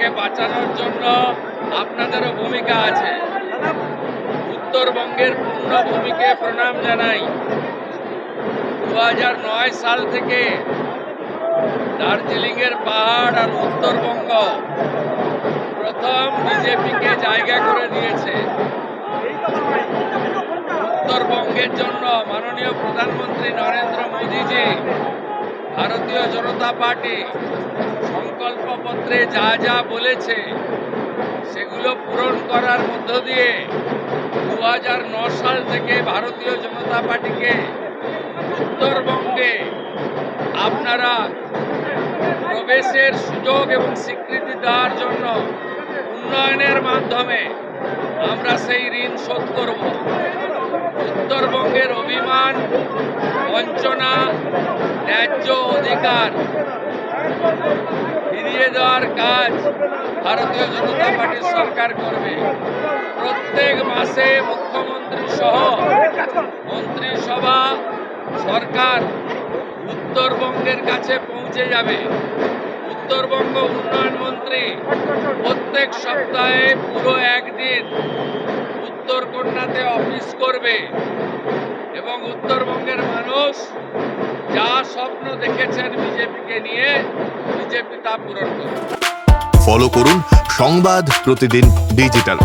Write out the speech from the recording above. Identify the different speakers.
Speaker 1: বাংলাকে বাঁচানোর জন্য আপনাদেরও ভূমিকা আছে। উত্তরবঙ্গের পূর্ণ ভূমিকে প্রণাম জানাই। 2009 সাল থেকে দার্জিলিংয়ের পাহাড় আর উত্তরবঙ্গ প্রথম বিজেপিকে জায়গা করে দিয়েছে। উত্তরবঙ্গের জন্য মাননীয় প্রধানমন্ত্রী নরেন্দ্র মোদীজি ভারতীয় জনতা পার্টি সংকল্পপত্রে যা যা বলেছে সেগুলো পূরণ করার মধ্য দিয়ে 2009 সাল থেকে ভারতীয় জনতা পার্টিকে উত্তরবঙ্গে আপনারা প্রবেশের সুযোগ এবং স্বীকৃতি দেওয়ার জন্য উন্নয়নের মাধ্যমে আমরা সেই ঋণ শোধ করব। উত্তরবঙ্গের অভিমান, বঞ্চনা, ন্যায্য অধিকার ফিরিয়ে দেওয়ার কাজ ভারতীয় জনতা পার্টির সরকার করবে। প্রত্যেক মাসে মুখ্যমন্ত্রী সহ মন্ত্রিসভা সরকার উত্তরবঙ্গের কাছে পৌঁছে যাবে। উত্তরবঙ্গ উন্নয়ন মন্ত্রী প্রত্যেক সপ্তাহে পুরো একদিন উত্তরকন্যাতে অফিস করবে এবং উত্তরবঙ্গের মানুষ যা স্বপ্ন দেখেছেন বিজেপিকে নিয়ে, বিজেপি তা পূরণ করবে।
Speaker 2: ফলো করুন সংবাদ প্রতিদিন ডিজিটাল।